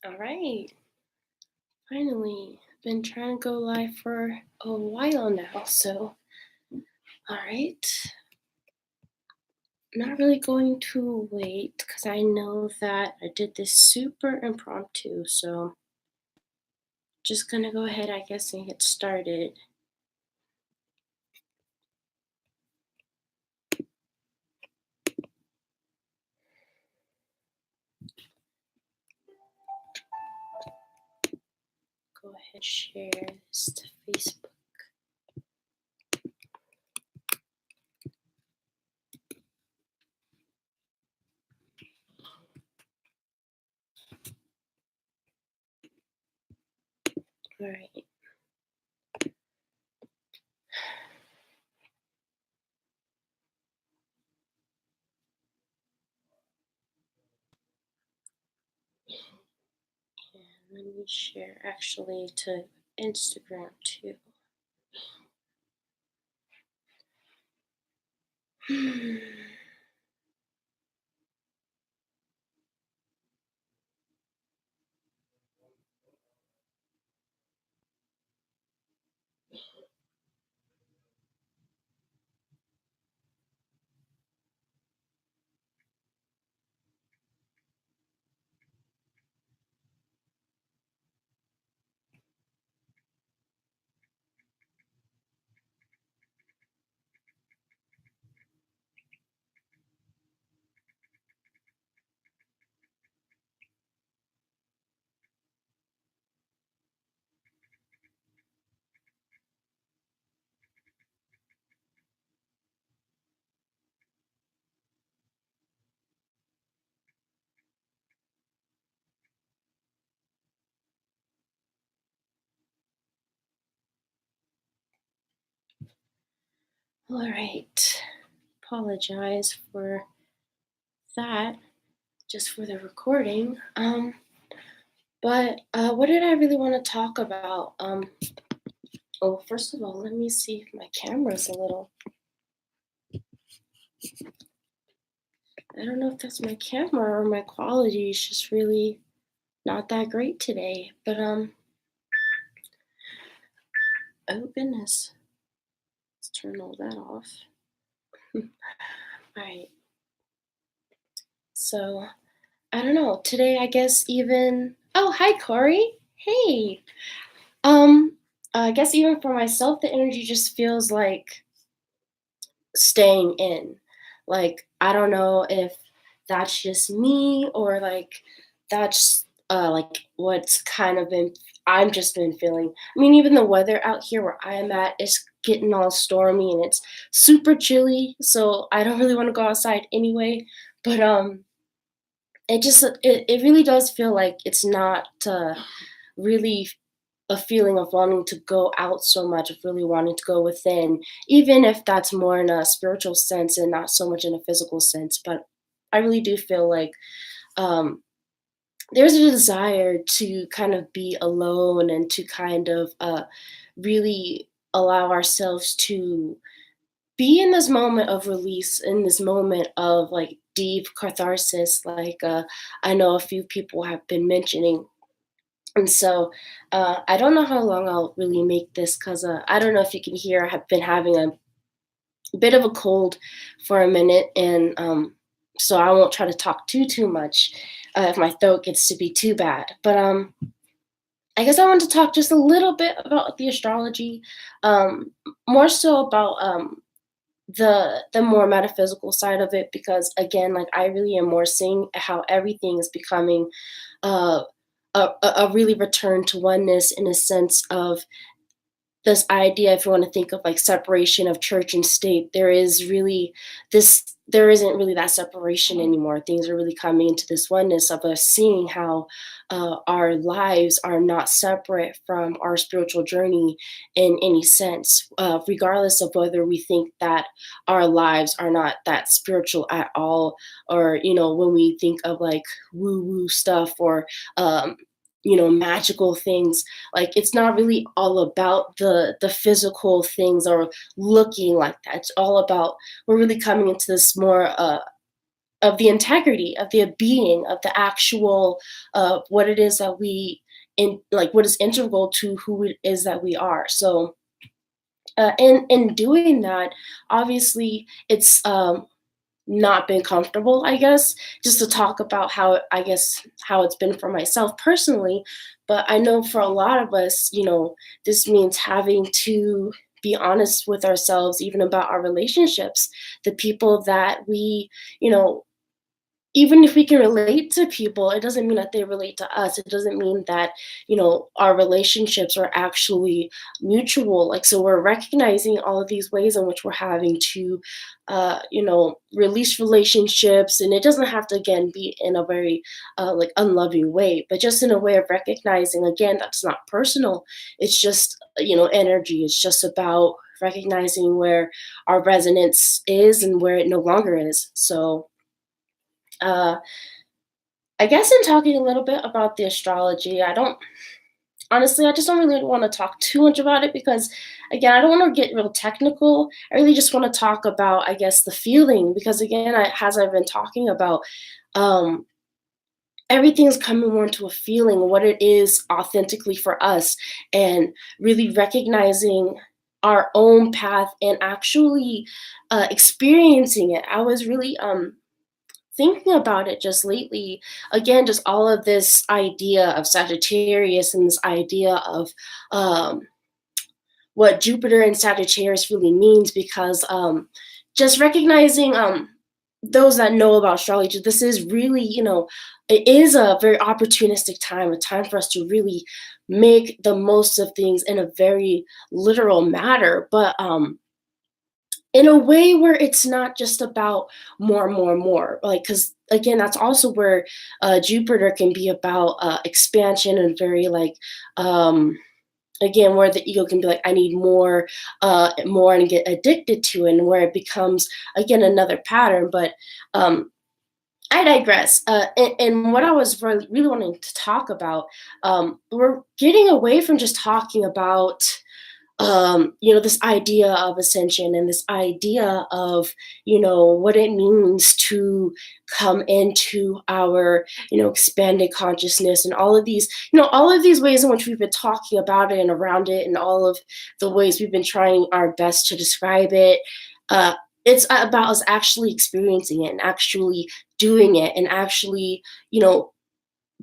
All right, finally. Been trying to go live for a while now, so all right. Not really going to wait because I know that I did this super impromptu, so just gonna go ahead, I guess, and get started. Go ahead, share this to Facebook. All right. And let me share actually to Instagram too. All right. Apologize for that, just for the recording. But what did I really want to talk about? Oh, first of all, let me see if my camera's a little. I don't know if that's my camera or my quality is just really not that great today. But oh goodness, let's turn all that off. All right. So I don't know. Today, I guess even. Oh, hi, Corey. Hey. Um, I guess even for myself, the energy just feels like staying in. Like, I don't know if that's just me or like that's like what's kind of been I'm just been feeling. I mean, even the weather out here where I am at is getting all stormy and it's super chilly, so I don't really want to go outside anyway. But it really does feel like it's not really a feeling of wanting to go out so much, of really wanting to go within, even if that's more in a spiritual sense and not so much in a physical sense. But I really do feel like um, there's a desire to kind of be alone and to kind of really allow ourselves to be in this moment of release, in this moment of like deep catharsis. Like I know a few people have been mentioning and so I don't know how long I'll really make this because I don't know if you can hear, I have been having a bit of a cold for a minute. And so I won't try to talk too much if my throat gets to be too bad. But I guess I want to talk just a little bit about the astrology, um, more so about the more metaphysical side of it, because again, like I really am more seeing how everything is becoming uh, a really return to oneness in a sense of this idea, if you want to think of like separation of church and state, there isn't really that separation anymore. Things are really coming into this oneness of us seeing how our lives are not separate from our spiritual journey in any sense, regardless of whether we think that our lives are not that spiritual at all, or when we think of like woo woo stuff or um, magical things. Like it's not really all about the physical things or looking like that. It's all about we're really coming into this more of the integrity of the being of the actual what it is that we in like what is integral to who it is that we are. So in doing that, obviously it's not been comfortable, I guess, just to talk about how I guess how it's been for myself personally. But I know for a lot of us, this means having to be honest with ourselves, even about our relationships, the people that we, you know, even if we can relate to people, it doesn't mean that they relate to us. It doesn't mean that, our relationships are actually mutual. Like, so we're recognizing all of these ways in which we're having to, release relationships. And it doesn't have to, again, be in a very, like, unloving way, but just in a way of recognizing, again, that's not personal. It's just, energy. It's just about recognizing where our resonance is and where it no longer is. So, uh, I guess in talking a little bit about the astrology, I don't honestly, I just don't really want to talk too much about it because, again, I don't want to get real technical. I really just want to talk about, I guess, the feeling because, again, as I've been talking about, um, everything's coming more into a feeling, what it is authentically for us, and really recognizing our own path and actually experiencing it. I was really thinking about it just lately, again, just all of this idea of Sagittarius and this idea of um, what Jupiter and Sagittarius really means, because just recognizing those that know about astrology, this is really, it is a very opportunistic time, a time for us to really make the most of things in a very literal matter. But in a way where it's not just about more, more, more. Like, because again, that's also where Jupiter can be about expansion and very like, again, where the ego can be like, I need more, more, and get addicted to it, and where it becomes again another pattern. But I digress. And what I was really wanting to talk about, we're getting away from just talking about this idea of ascension and this idea of, what it means to come into our, expanded consciousness, and all of these ways in which we've been talking about it and around it, and all of the ways we've been trying our best to describe it. Uh, it's about us actually experiencing it and actually doing it and actually,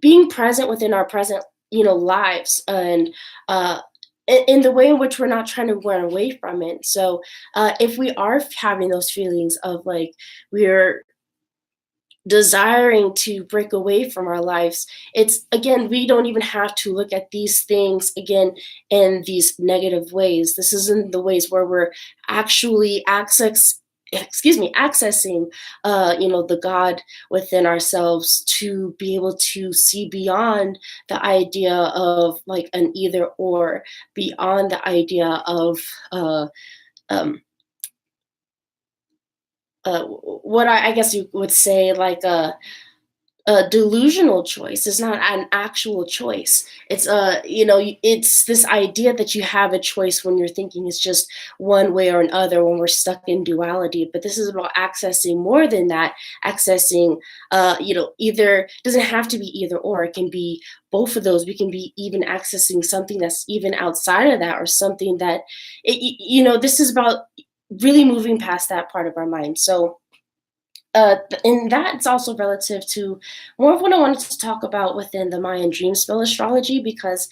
being present within our present, lives, and uh, in the way in which we're not trying to run away from it. So, if we are having those feelings of like we're desiring to break away from our lives, it's again, we don't even have to look at these things again in these negative ways. This isn't the ways where we're actually accessing the God within ourselves, to be able to see beyond the idea of like an either or, beyond the idea of um what I guess you would say like a delusional choice. It's not an actual choice. It's it's this idea that you have a choice when you're thinking it's just one way or another, when we're stuck in duality. But this is about accessing more than that, accessing either, doesn't have to be either or, it can be both of those. We can be even accessing something that's even outside of that, or something that this is about really moving past that part of our mind. So and that's also relative to more of what I wanted to talk about within the Mayan dream spell astrology, because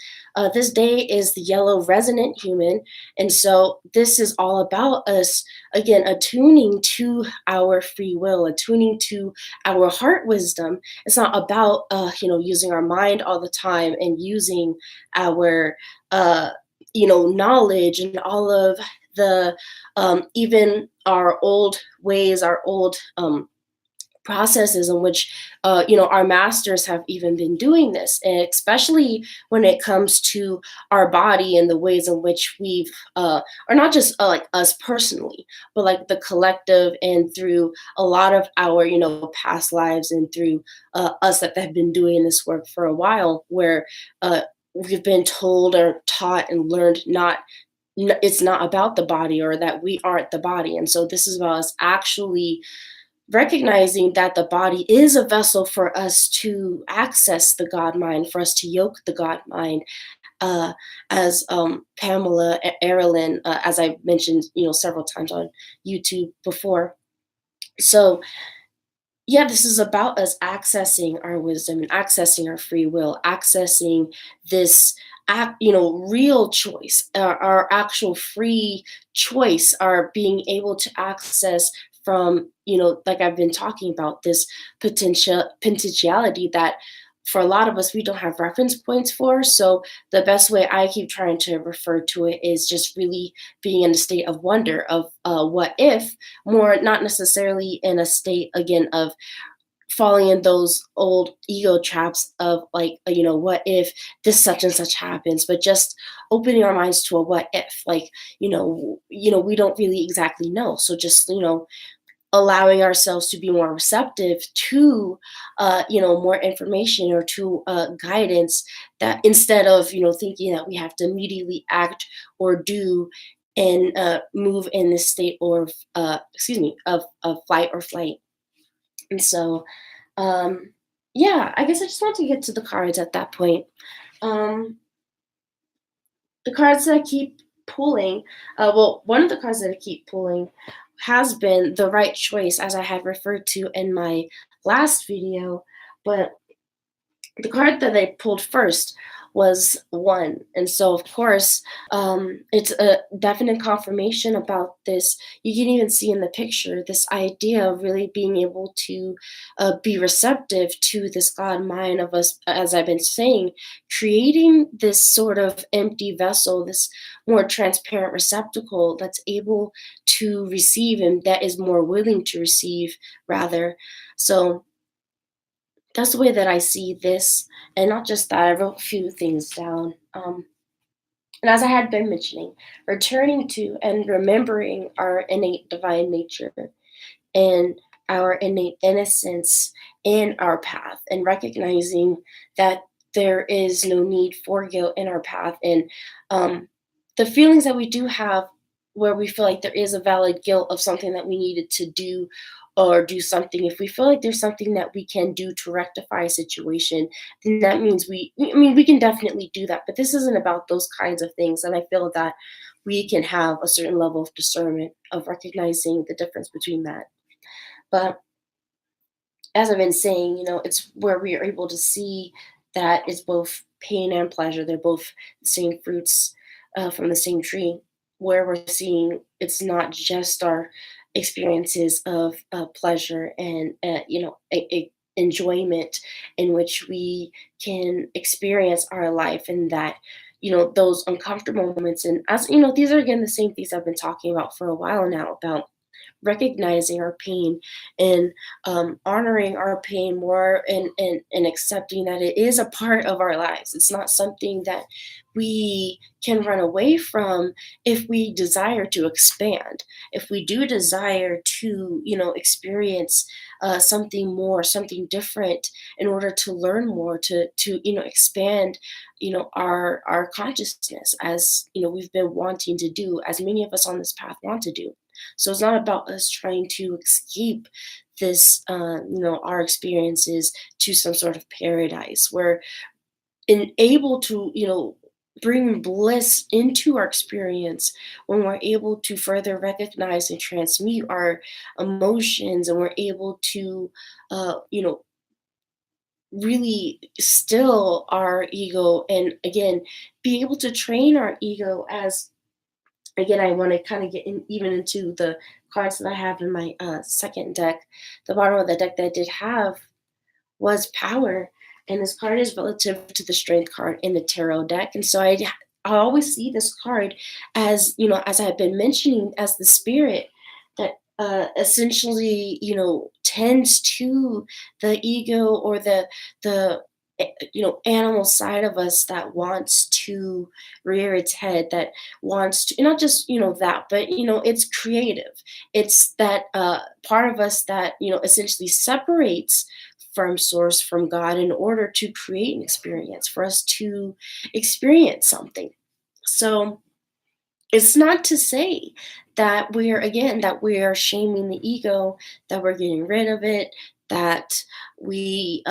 this day is the yellow resonant human. And so this is all about us, again, attuning to our free will, attuning to our heart wisdom. It's not about, using our mind all the time and using our, knowledge and all of the, even our old ways, our old, processes in which our masters have even been doing this, and especially when it comes to our body and the ways in which we've or not just like us personally, but like the collective, and through a lot of our past lives, and through us that have been doing this work for a while, where we've been told or taught and learned it's not about the body, or that we aren't the body. And so this is about us actually recognizing that the body is a vessel for us to access the God mind, for us to yoke the God mind, uh, as Pamela Erilyn, as I mentioned, several times on YouTube before. So yeah, this is about us accessing our wisdom and accessing our free will, accessing this real choice, our actual free choice, our being able to access from, like I've been talking about, this potentiality that for a lot of us we don't have reference points for. So the best way I keep trying to refer to it is just really being in a state of wonder of what if, more not necessarily in a state again of falling in those old ego traps of like, what if this such and such happens, but just opening our minds to a what if, like, we don't really exactly know. So just, allowing ourselves to be more receptive to more information or to guidance, that instead of thinking that we have to immediately act or do and move in this state or excuse me, of fight or flight. And so yeah, I guess I just want to get to the cards at that point. Um, the cards that I keep pulling, well, one of the cards that I keep pulling has been the right choice, as I had referred to in my last video. But the card that I pulled first was one. And so, of course, it's a definite confirmation about this. You can even see in the picture this idea of really being able to be receptive to this God mind of us, as I've been saying, creating this sort of empty vessel, this more transparent receptacle that's able to receive and that is more willing to receive, rather. So, that's the way that I see this. And not just that, I wrote a few things down. And as I had been mentioning, returning to and remembering our innate divine nature and our innate innocence in our path, and recognizing that there is no need for guilt in our path. And um, the feelings that we do have where we feel like there is a valid guilt of something that we needed to do or do something, if we feel like there's something that we can do to rectify a situation, then that means I mean, we can definitely do that. But this isn't about those kinds of things. And I feel that we can have a certain level of discernment of recognizing the difference between that. But as I've been saying, it's where we are able to see that it's both pain and pleasure. They're both the same fruits from the same tree, where we're seeing it's not just our experiences of pleasure and, enjoyment in which we can experience our life, and that, those uncomfortable moments. And as you know, these are again the same things I've been talking about for a while now, about recognizing our pain and honoring our pain more, and accepting that it is a part of our lives. It's not something that we can run away from if we desire to expand. If we do desire to, experience something more, something different, in order to learn more, to expand, our consciousness, as we've been wanting to do, as many of us on this path want to do. So it's not about us trying to escape this, our experiences to some sort of paradise. We're able to, bring bliss into our experience when we're able to further recognize and transmute our emotions, and we're able to, really still our ego, and again, be able to train our ego. As again, I want to kind of get even into the cards that I have in my second deck. The bottom of the deck that I did have was power, and this card is relative to the strength card in the tarot deck. And so I always see this card as, as I've been mentioning, as the spirit that essentially, tends to the ego, or the animal side of us that wants to rear its head, that wants to, not just, that, but it's creative. It's that part of us that, essentially separates from source, from God, in order to create an experience, for us to experience something. So It's not to say that we're again, that we are shaming the ego, that we're getting rid of it, that we,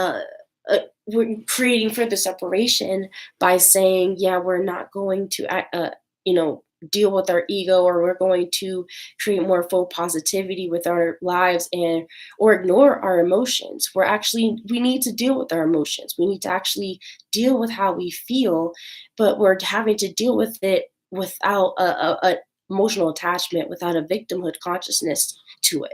we're creating further separation by saying, "Yeah, we're not going to you know, deal with our ego, or we're going to create more full positivity with our lives and or ignore our emotions." We need to deal with our emotions. We need to actually deal with how we feel, but we're having to deal with it without a emotional attachment, without a victimhood consciousness to it.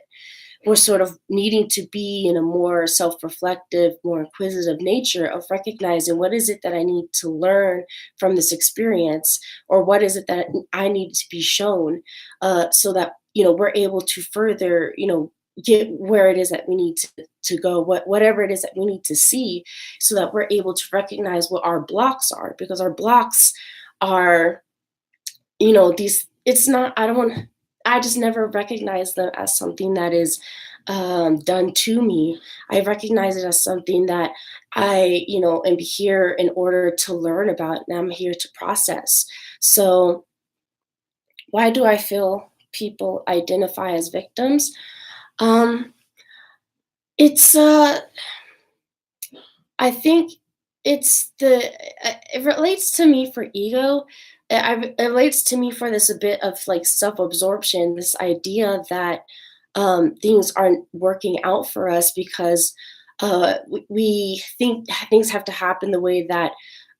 We're sort of needing to be in a more self-reflective, more inquisitive nature of recognizing what is it that I need to learn from this experience, or what is it that I need to be shown, so that we're able to further get where it is that we need to go, whatever it is that we need to see, so that we're able to recognize what our blocks are, because our blocks are these it's not I don't want I just never recognize them as something that is done to me. I recognize it as something that am here in order to learn about, and I'm here to process. So why do I feel people identify as victims? um it's I think it relates to me for ego. It relates to me for this a bit of like self-absorption, this idea that things aren't working out for us because we think things have to happen the way that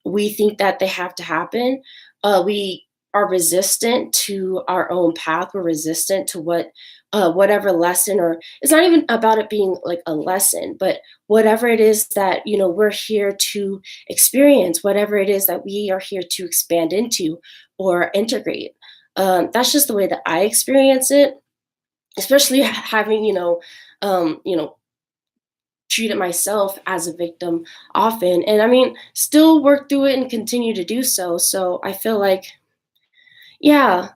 we think that they have to happen. We are resistant to our own path. We're resistant to whatever lesson, or it's not even about it being like a lesson, but whatever it is that we're here to experience, whatever it is that we are here to expand into or integrate. That's just the way that I experience it, especially having treated myself as a victim often, and I mean still work through it and continue to do so. So I feel like, yeah,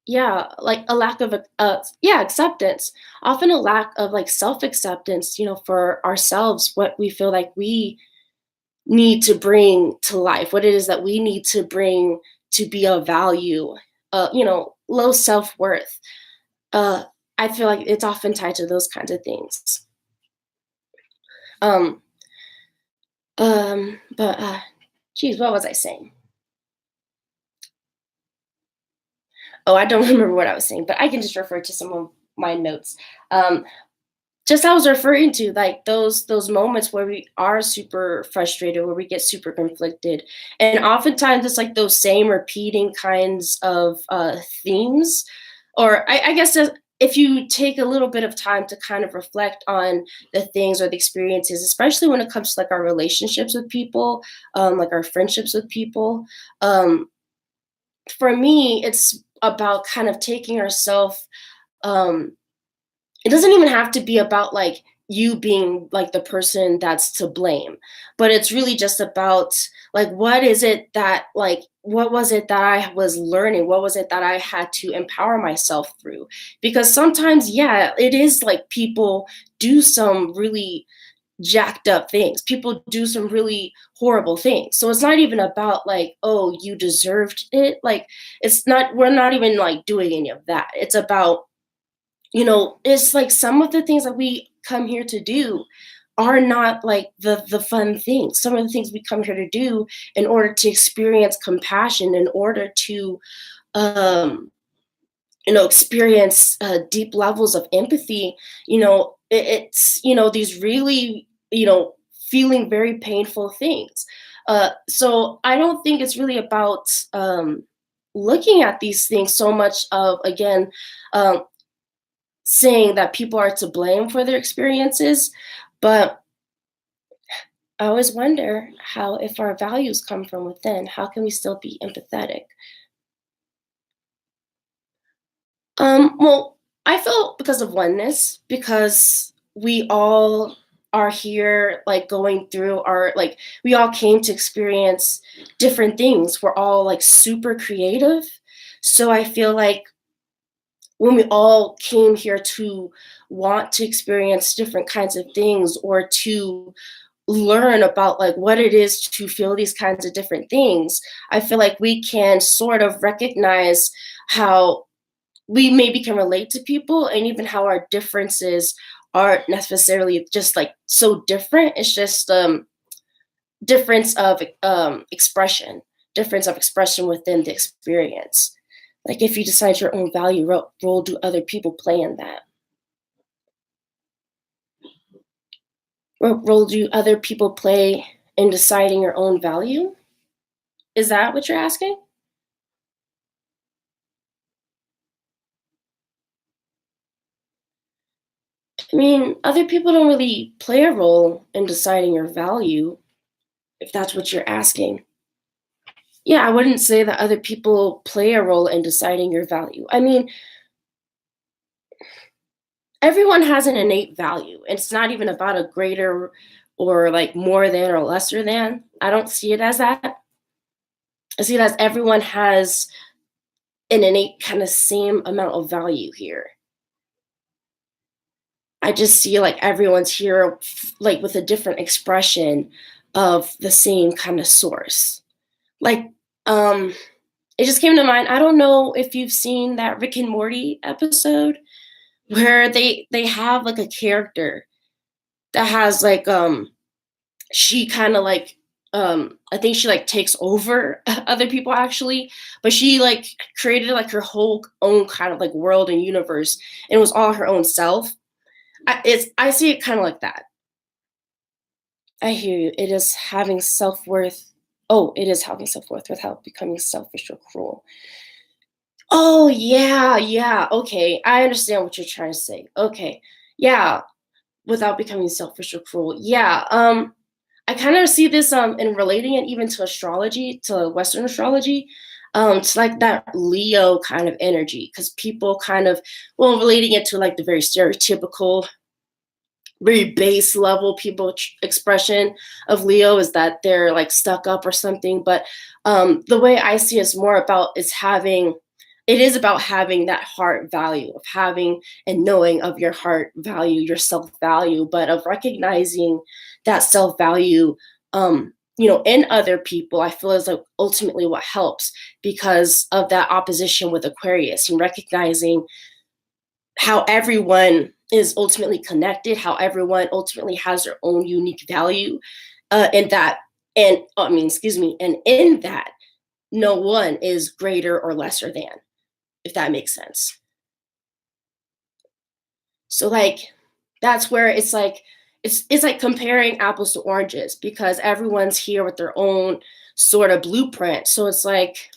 yeah, like a lack of yeah, acceptance, often a lack of like self acceptance, for ourselves, what we feel like we need to bring to life, what it is that we need to bring to be of value, low self worth. uh I feel like it's often tied to those kinds of things. um but geez, what was I saying? Oh, I don't remember what I was saying, but I can just refer to some of my notes. um just I was referring to like those moments where we are super frustrated, where we get super conflicted, and oftentimes it's like those same repeating kinds of themes, or I guess if you take a little bit of time to kind of reflect on the things or the experiences, especially when it comes to like our relationships with people, like our friendships with people. Um, for me, it's about kind of taking ourselves. Um, it doesn't even have to be about like you being like the person that's to blame, but it's really just about like what was it that I was learning, what was it that I had to empower myself through, because sometimes, yeah, it is like people do some really jacked up things, people do some really horrible things, so it's not even about like, oh, you deserved it, like it's not, we're not even like doing any of that. It's about, it's like some of the things that we come here to do are not like the fun things. Some of the things we come here to do in order to experience compassion, in order to um, experience deep levels of empathy. It's these really feeling very painful things. So I don't think it's really about looking at these things so much of, again, um, saying that people are to blame for their experiences, but I always wonder how, if our values come from within, how can we still be empathetic? Well, I feel because of oneness, because we all are here, like going through our, like, we all came to experience different things. We're all like super creative. So I feel like when we all came here to want to experience different kinds of things, or to learn about like what it is to feel these kinds of different things, I feel like we can sort of recognize how we maybe can relate to people, and even how our differences aren't necessarily just like so different. It's just difference of difference of expression within the experience. Like if you decide your own value, role do other people play in that? What role do other people play in deciding your own value? Is that what you're asking? I mean, other people don't really play a role in deciding your value, if that's what you're asking. Yeah, I wouldn't say that other people play a role in deciding your value. I mean, everyone has an innate value. It's not even about a greater or like more than or lesser than. I don't see it as that. I see it as everyone has an innate kind of same amount of value here. I just see like everyone's here like with a different expression of the same kind of source. Like, um, it just came to mind. I don't know if you've seen that Rick and Morty episode where they have like a character that has like she kind of like I think she like takes over other people actually, but she like created like her whole own kind of like world and universe, and it was all her own self. I see it kind of like that. I hear you. It is having self worth. Oh, it is having self worth without becoming selfish or cruel. Oh yeah, yeah. Okay, I understand what you're trying to say. Okay, yeah, without becoming selfish or cruel. Yeah. I kind of see this in relating it even to astrology, to Western astrology. It's like that Leo kind of energy, because people kind of, well, relating it to like the very stereotypical, very base level people expression of Leo is that they're like stuck up or something. But the way I see it's more about is having, it is about having that heart value of having and knowing of your heart value, your self value, but of recognizing that self value, in other people. I feel is like ultimately what helps because of that opposition with Aquarius and recognizing how everyone is ultimately connected, how everyone ultimately has their own unique value, and that, and I mean, excuse me, and in that, no one is greater or lesser than, if that makes sense. So like, that's where it's like, it's like comparing apples to oranges because everyone's here with their own sort of blueprint. So it's like,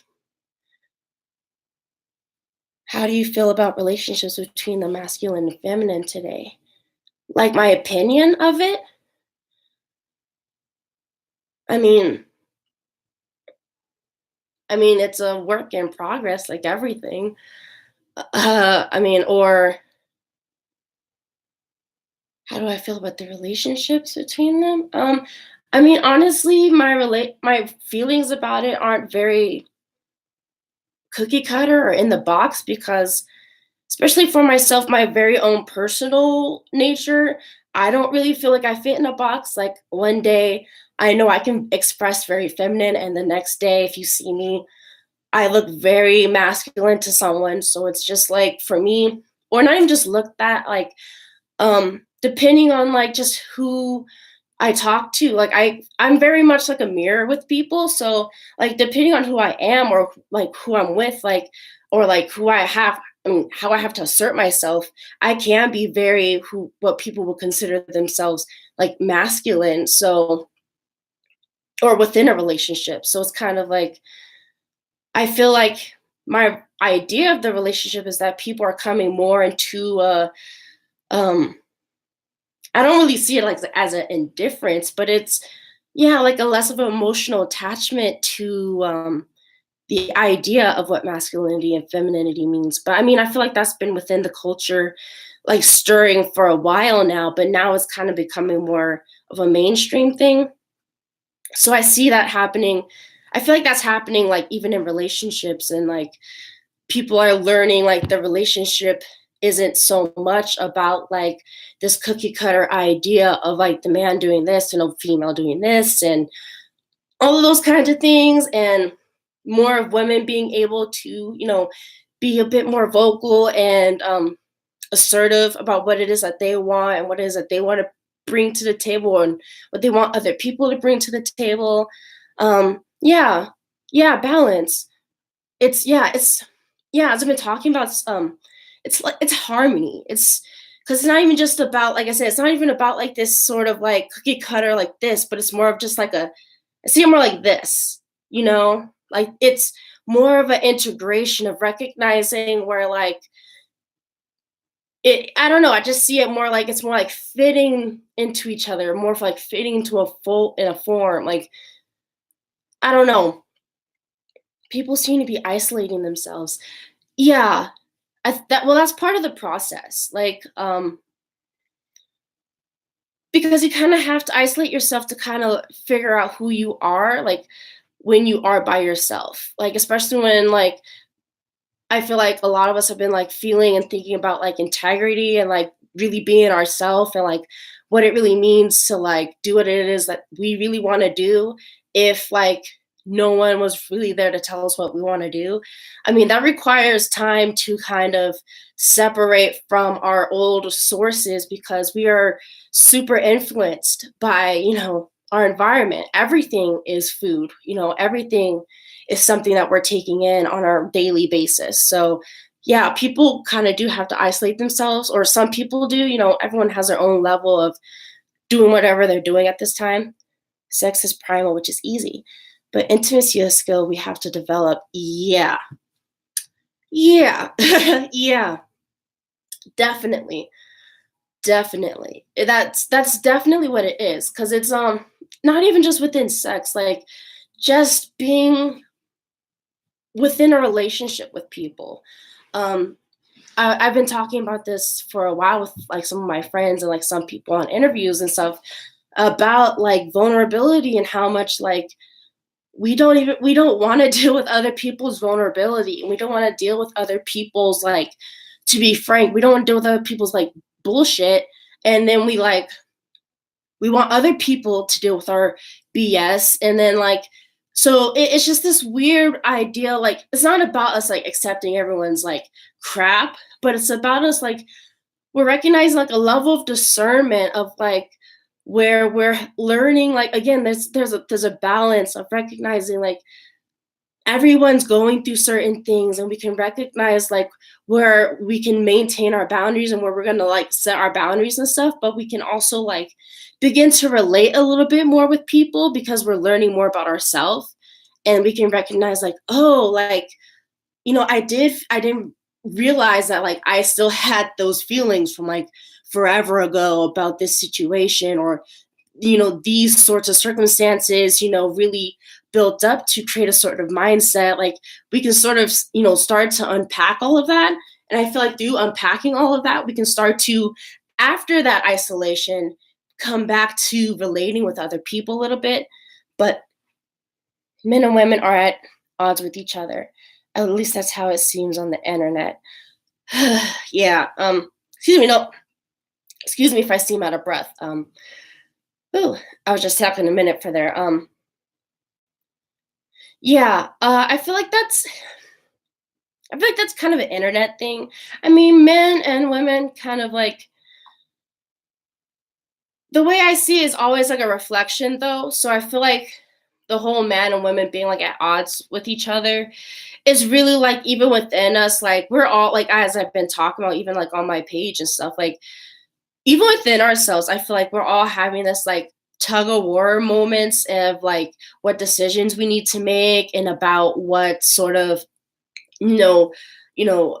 how do you feel about relationships between the masculine and feminine today? Like my opinion of it? I mean, it's a work in progress, like everything. I mean, or how do I feel about the relationships between them? I mean, honestly, my feelings about it aren't very cookie cutter or in the box because, especially for myself, my very own personal nature, I don't really feel like I fit in a box. Like one day, I know I can express very feminine, and the next day, if you see me, I look very masculine to someone. So it's just like for me, or not even just look that like depending on like just who I talk to, like I'm very much like a mirror with people. So like depending on who I am or like who I'm with, like or like who I have, I mean, how I have to assert myself, I can be very who what people will consider themselves like masculine. So or within a relationship. So it's kind of like I feel like my idea of the relationship is that people are coming more into um I don't really see it like as an indifference, but it's yeah, like a less of an emotional attachment to the idea of what masculinity and femininity means. But I mean, I feel like that's been within the culture, like stirring for a while now, but now it's kind of becoming more of a mainstream thing. So I see that happening. I feel like that's happening like even in relationships and like people are learning like the relationship isn't so much about like this cookie cutter idea of like the man doing this and a female doing this and all of those kinds of things and more of women being able to be a bit more vocal and assertive about what it is that they want and what it is that they want to bring to the table and what they want other people to bring to the table. Yeah, yeah, balance. It's yeah, as I've been talking about, it's like it's harmony. It's because it's not even just about, like I said, it's not even about like this sort of like cookie cutter like this, but it's more of just like a, I see it more like this, you know? Like it's more of an integration of recognizing where like it, I don't know, I just see it more like it's more like fitting into each other, more of like fitting into a full in a form. Like, I don't know. People seem to be isolating themselves. Yeah. That, well, that's part of the process. Like, because you kind of have to isolate yourself to kind of figure out who you are, like when you are by yourself. Like, especially when like I feel like a lot of us have been like feeling and thinking about like integrity and like really being ourselves and like what it really means to like do what it is that we really want to do if like no one was really there to tell us what we want to do. I mean, that requires time to kind of separate from our old sources because we are super influenced by, our environment. Everything is food, everything is something that we're taking in on our daily basis. So, yeah, people kind of do have to isolate themselves, or some people do. Everyone has their own level of doing whatever they're doing at this time. Sex is primal, which is easy, but intimacy is a skill we have to develop. Yeah, yeah, yeah, definitely, definitely. That's definitely what it is, because it's not even just within sex, like just being within a relationship with people. Um, I've been talking about this for a while with like some of my friends and like some people on interviews and stuff about like vulnerability and how much like we don't want to deal with other people's vulnerability, and we don't want to deal with other people's like, to be frank, we don't want to deal with other people's like bullshit, and then we want other people to deal with our BS. And then like, so it's just this weird idea. Like, it's not about us like accepting everyone's like crap, but it's about us like, we're recognizing like a level of discernment of like where we're learning, like again, there's a balance of recognizing like everyone's going through certain things, and we can recognize like where we can maintain our boundaries and where we're going to like set our boundaries and stuff, but we can also like begin to relate a little bit more with people because we're learning more about ourselves, and we can recognize like, oh, like, I didn't realize that like I still had those feelings from like forever ago about this situation, or these sorts of circumstances, really built up to create a sort of mindset. Like, we can sort of, start to unpack all of that. And I feel like through unpacking all of that, we can start to, after that isolation, come back to relating with other people a little bit. But men and women are at odds with each other. At least that's how it seems on the internet. Yeah. Excuse me. No. Excuse me if I seem out of breath. Ooh, I was just tapping a minute for there. Yeah. I feel like that's kind of an internet thing. I mean, men and women kind of like, the way I see it is always like a reflection though. So I feel like the whole man and women being like at odds with each other is really like even within us, like we're all like, as I've been talking about, even like on my page and stuff, like even within ourselves, I feel like we're all having this like tug of war moments of like what decisions we need to make and about what sort of, you know, you know,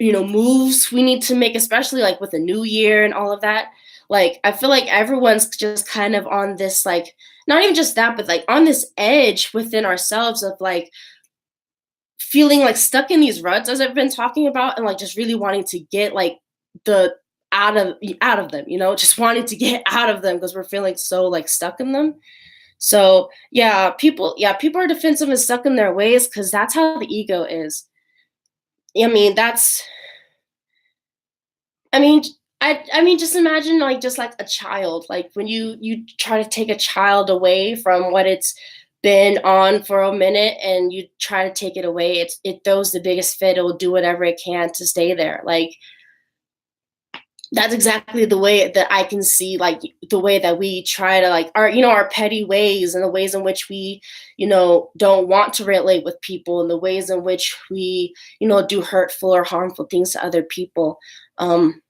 moves we need to make, especially like with the new year and all of that. Like, I feel like everyone's just kind of on this like, not even just that, but like on this edge within ourselves of like feeling like stuck in these ruts, as I've been talking about, and like just really wanting to get like the out of them, just wanting to get out of them because we're feeling so like stuck in them. So yeah, people are defensive and stuck in their ways because that's how the ego is. I mean, I mean, I mean, just imagine like just like a child, like when you try to take a child away from what it's been on for a minute and you try to take it away, it throws the biggest fit. It will do whatever it can to stay there. Like that's exactly the way that I can see, like the way that we try to like our our petty ways and the ways in which we don't want to relate with people and the ways in which we do hurtful or harmful things to other people, um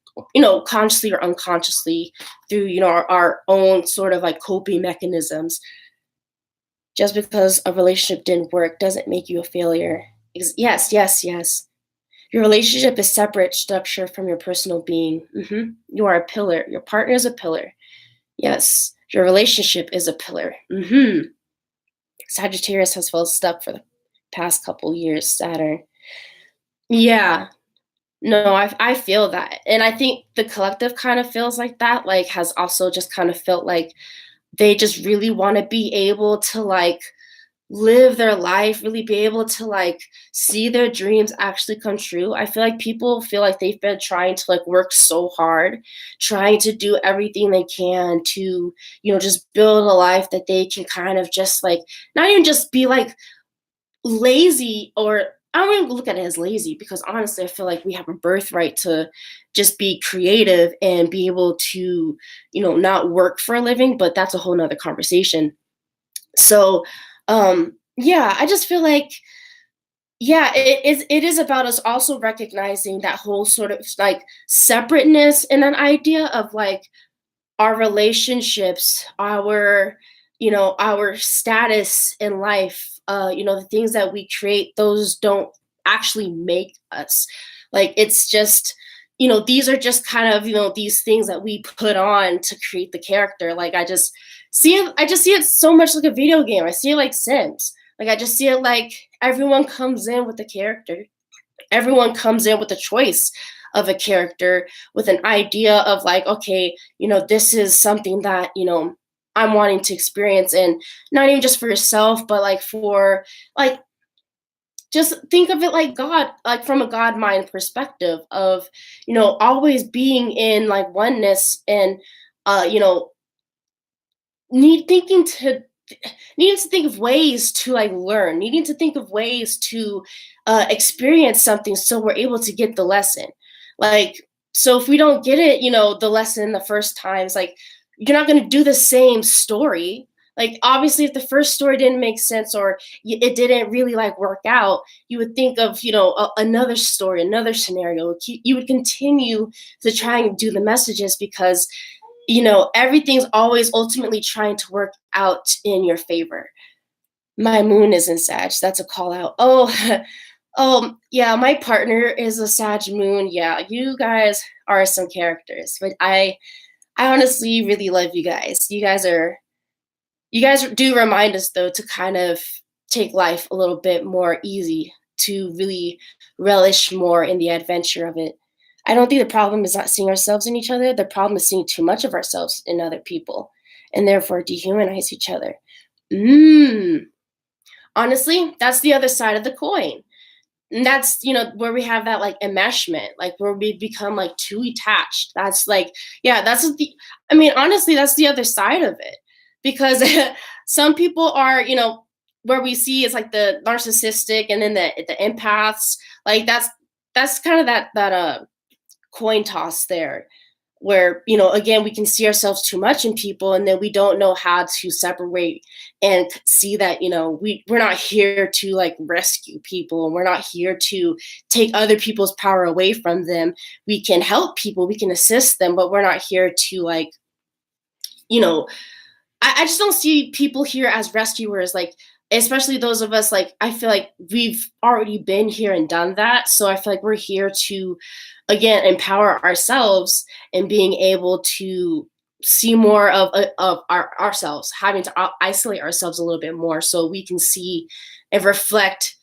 consciously or unconsciously through our own sort of like coping mechanisms. Just because a relationship didn't work doesn't make you a failure. Yes, yes, yes. Your relationship is separate structure from your personal being. You are a pillar. Your partner is a pillar. Yes, your relationship is a pillar. Sagittarius has felt stuck for the past couple years. Saturn. Yeah. No, I feel that, and I think the collective kind of feels like that. Like, has also just kind of felt like they just really want to be able to like live their life, really be able to like see their dreams actually come true. I feel like people feel like they've been trying to like work so hard, trying to do everything they can to, just build a life that they can kind of just like not even just be like lazy, or I don't even look at it as lazy because honestly, I feel like we have a birthright to just be creative and be able to, not work for a living, but that's a whole nother conversation. So, yeah, I just feel like, yeah, it is about us also recognizing that whole sort of like separateness and an idea of like our relationships, our status in life, the things that we create, those don't actually make us. Like it's just, these are just kind of, these things that we put on to create the character. Like I just see it so much like a video game. I see it like Sims. Like I just see it like everyone comes in with the character. Everyone comes in with a choice of a character with an idea of like, okay, this is something that I'm wanting to experience, and not even just for yourself but like for like just think of it like God, like from a God mind perspective of always being in like oneness and you know need thinking to needing to think of ways to like learn, needing to think of ways to experience something so we're able to get the lesson. Like, so if we don't get it, the lesson the first time, it's like you're not going to do the same story. Like, obviously, if the first story didn't make sense or it didn't really like work out, you would think of, another story, another scenario. You would continue to try and do the messages because everything's always ultimately trying to work out in your favor. My moon is in Sag. That's a call out. Oh, oh, yeah, my partner is a Sag moon. Yeah, you guys are some characters, but I honestly really love you guys. You guys do remind us though to kind of take life a little bit more easy, to really relish more in the adventure of it. I don't think the problem is not seeing ourselves in each other. The problem is seeing too much of ourselves in other people and therefore dehumanize each other. Mm. Honestly, that's the other side of the coin. And that's where we have that like enmeshment, like where we become like too attached. That's like, yeah, that's the I mean, honestly, that's the other side of it, because some people are, where we see it's like the narcissistic and then the empaths. Like that's kind of that coin toss there, where again we can see ourselves too much in people and then we don't know how to separate and see that we're not here to like rescue people, and we're not here to take other people's power away from them. We can help people, we can assist them, but we're not here to like you know I just don't see people here as rescuers, like especially those of us, like I feel like we've already been here and done that. So I feel like we're here to again empower ourselves and being able to see more of ourselves, having to isolate ourselves a little bit more so we can see and reflect,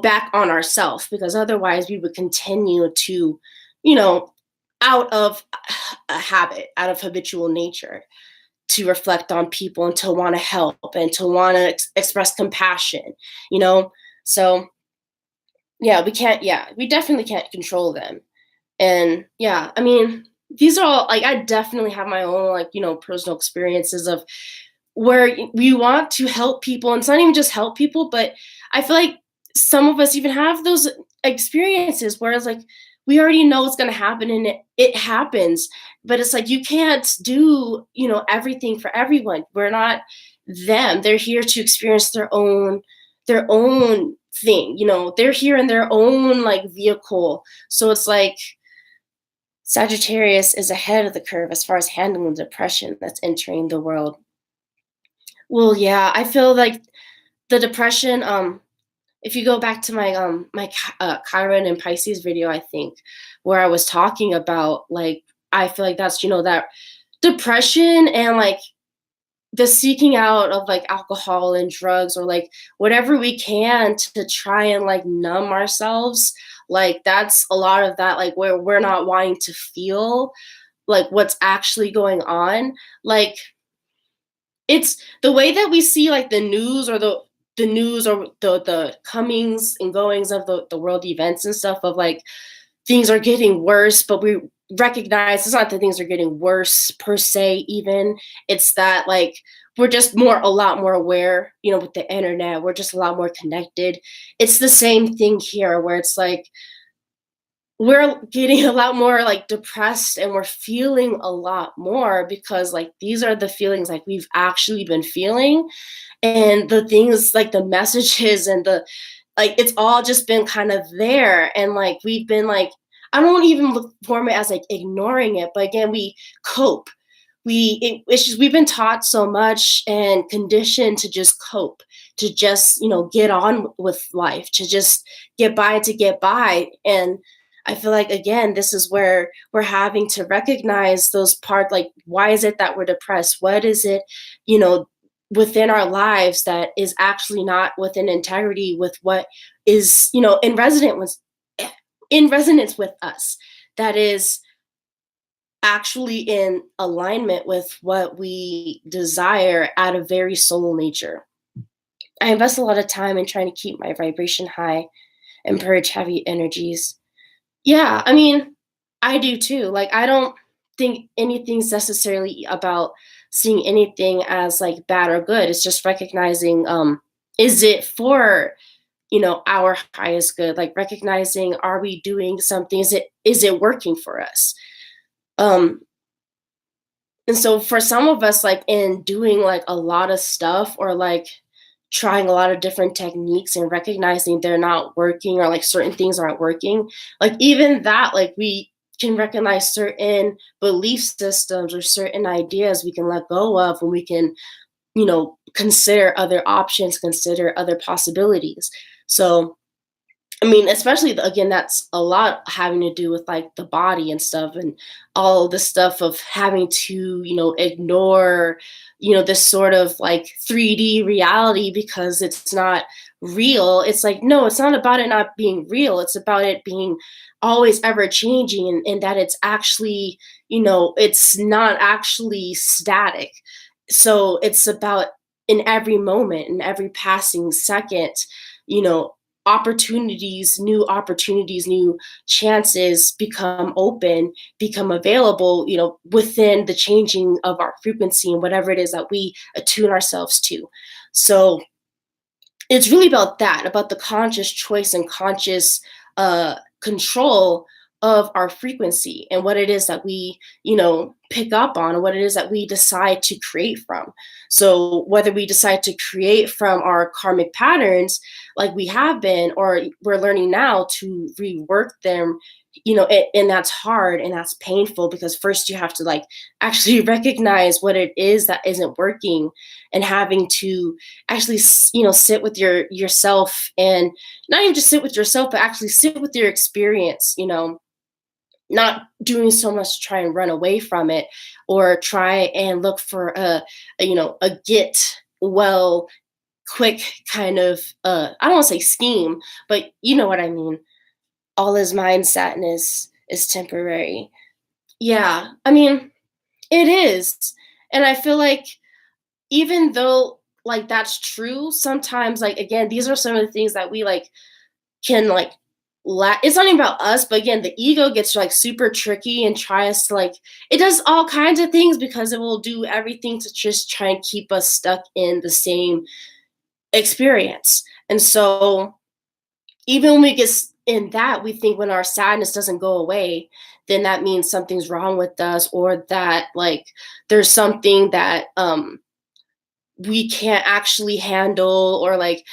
back on ourselves, because otherwise we would continue to, you know, out of a habit, out of habitual nature, to reflect on people and to want to help and to want to express compassion, you know? So, yeah, we definitely can't control them. And yeah, I mean, these are all like, I definitely have my own, like, personal experiences of where we want to help people, and it's not even just help people, but I feel like some of us even have those experiences where it's like we already know it's going to happen and it happens, but it's like you can't do, everything for everyone. We're not them. They're here to experience their own thing. They're here in their own like vehicle. So it's like Sagittarius is ahead of the curve as far as handling depression that's entering the world. Well, yeah, I feel like the depression, if you go back to my Chiron and Pisces video, I think, where I was talking about, like, I feel like that's, that depression and like the seeking out of like alcohol and drugs, or like whatever we can to try and like numb ourselves. Like that's a lot of that, like where we're not wanting to feel like what's actually going on. Like it's the way that we see like the news or the comings and goings of the world events and stuff, of like things are getting worse, but we recognize it's not that things are getting worse per se, even. It's that like we're just a lot more aware, with the internet. We're just a lot more connected. It's the same thing here where it's like we're getting a lot more like depressed, and we're feeling a lot more because like these are the feelings like we've actually been feeling, and the things like the messages and the like, it's all just been kind of there, and like we've been like, I don't even look form it as like ignoring it, but again, we cope. It's just we've been taught so much and conditioned to just cope, to just get on with life, to just get by. And I feel like again, this is where we're having to recognize those parts, like why is it that we're depressed? What is it, you know, within our lives that is actually not within integrity with what is, in resonance with us, that is actually in alignment with what we desire at a very soul nature. I invest a lot of time in trying to keep my vibration high and purge heavy energies. Yeah, I mean, I do too. Like, I don't think anything's necessarily about seeing anything as like bad or good. It's just recognizing, is it for, our highest good? Like recognizing, are we doing something? Is it working for us? Um, and so for some of us, like in doing like a lot of stuff, or like trying a lot of different techniques and recognizing they're not working, or like certain things aren't working, like even that, like we can recognize certain belief systems or certain ideas we can let go of, when we can, consider other options, consider other possibilities. So I mean, especially again, that's a lot having to do with like the body and stuff, and all the stuff of having to, ignore, this sort of like 3D reality because it's not real. It's like, no, it's not about it not being real. It's about it being always ever changing, and that it's actually, it's not actually static. So it's about in every moment, in every passing second, you know, opportunities, new chances become open, become available, within the changing of our frequency and whatever it is that we attune ourselves to. So it's really about that, about the conscious choice and conscious control of our frequency, and what it is that we, pick up on, and what it is that we decide to create from. So whether we decide to create from our karmic patterns, like we have been, or we're learning now to rework them, and that's hard and that's painful, because first you have to like actually recognize what it is that isn't working, and having to actually sit with yourself, and not even just sit with yourself, but actually sit with your experience, not doing so much to try and run away from it, or try and look for a get well quick kind of I don't want to say scheme, but you know what I mean. All is mind, sadness is temporary. Yeah, I mean, it is. And I feel like even though like that's true, sometimes like again, these are some of the things that we like can like it's not even about us, but again, the ego gets like super tricky and tries to like it does all kinds of things because it will do everything to just try and keep us stuck in the same experience. And so even when we get in that, we think when our sadness doesn't go away, then that means something's wrong with us, or that like there's something that we can't actually handle, or like,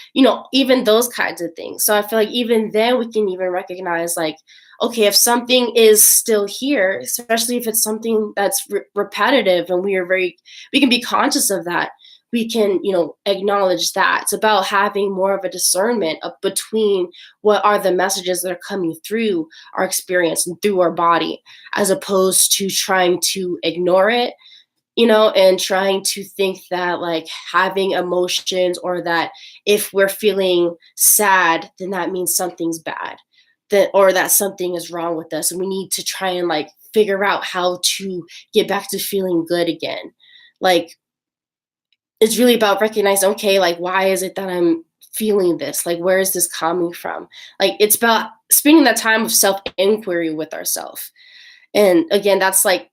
even those kinds of things. So I feel like even then we can even recognize like, okay, if something is still here, especially if it's something that's repetitive, and we can be conscious of that, we can, acknowledge that. It's about having more of a discernment of between what are the messages that are coming through our experience and through our body, as opposed to trying to ignore it, and trying to think that like having emotions, or that if we're feeling sad, then that means something's bad, that or that something is wrong with us, and we need to try and like figure out how to get back to feeling good again. Like it's really about recognizing, okay, like why is it that I'm feeling this? Like where is this coming from? Like it's about spending that time of self inquiry with ourselves. And again, that's like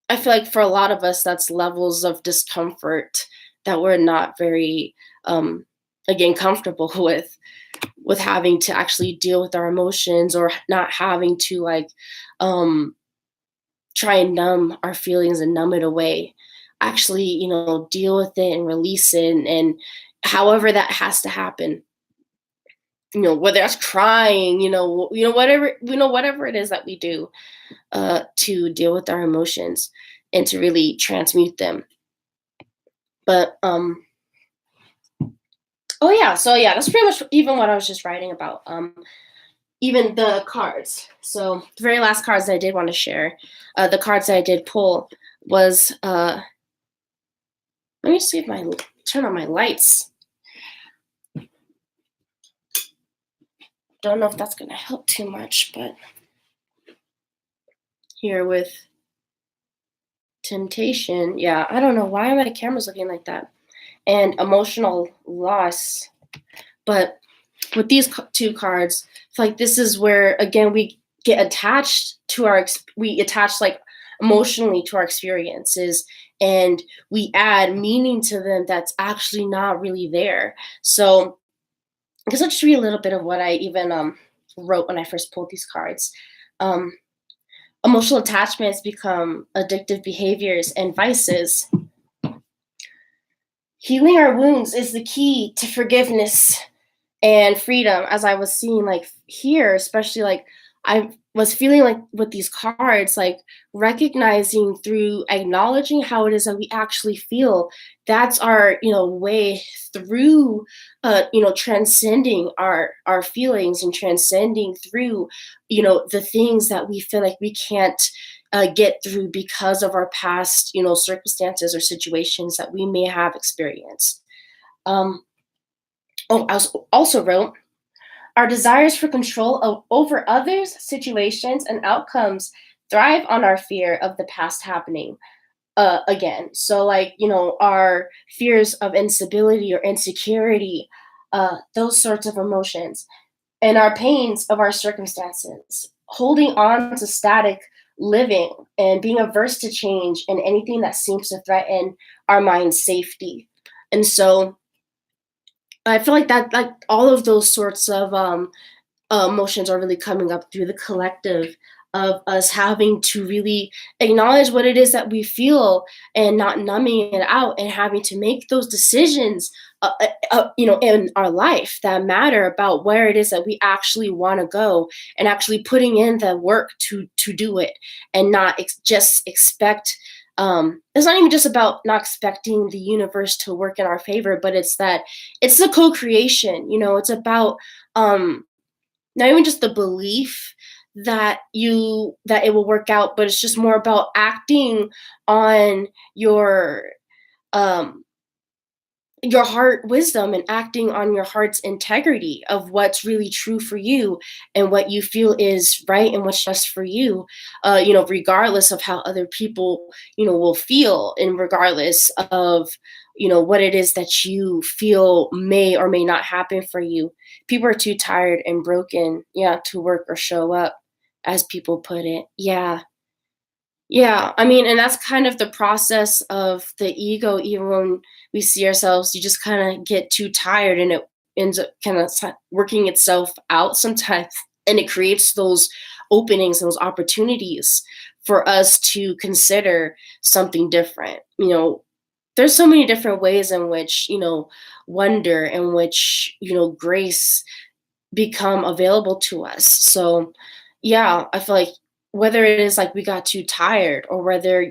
I feel like for a lot of us, that's levels of discomfort that we're not very, um, again, comfortable with having to actually deal with our emotions, or not having to like um, try and numb our feelings and numb it away. Actually, deal with it and release it, and however that has to happen. Whether that's crying, whatever it is that we do to deal with our emotions and to really transmute them. But oh yeah, so yeah, that's pretty much even what I was just writing about. Even the cards. So the very last cards that I did want to share, the cards that I did pull was let me see if my turn on my lights. Don't know if that's gonna help too much, but here with temptation, yeah, I don't know why my camera's looking like that. And emotional loss. But with these two cards, it's like this is where again we get attached to we attach like emotionally to our experiences, and we add meaning to them that's actually not really there. So I guess I'll just read a little bit of what I even wrote when I first pulled these cards. Um, Emotional attachments become addictive behaviors and vices. Healing our wounds is the key to forgiveness and freedom. As I was seeing like here, especially like I was feeling like with these cards, like recognizing through acknowledging how it is that we actually feel, that's our way through transcending our feelings, and transcending through the things that we feel like we can't get through because of our past circumstances or situations that we may have experienced. Um, Oh, I also wrote, our desires for control over others, situations, and outcomes thrive on our fear of the past happening again. So, like, our fears of instability or insecurity, those sorts of emotions, and our pains of our circumstances, holding on to static living and being averse to change and anything that seems to threaten our mind's safety. And so, I feel like that, like all of those sorts of emotions are really coming up through the collective of us having to really acknowledge what it is that we feel, and not numbing it out, and having to make those decisions, in our life that matter about where it is that we actually want to go, and actually putting in the work to do it, and not just expect. It's not even just about not expecting the universe to work in our favor, but it's the co-creation. It's about um, not even just the belief that it will work out, but it's just more about acting on your um your heart wisdom and acting on your heart's integrity of what's really true for you and what you feel is right and what's just for you, regardless of how other people, will feel, and regardless of, what it is that you feel may or may not happen for you. People are too tired and broken, yeah, to work or show up, as people put it. Yeah. Yeah, I mean, and that's kind of the process of the ego. Even when we see ourselves, you just kind of get too tired, and it ends up kind of working itself out sometimes, and it creates those openings, those opportunities for us to consider something different. There's so many different ways in which wonder, in which grace become available to us. So, yeah, I feel like whether it is like we got too tired, or whether,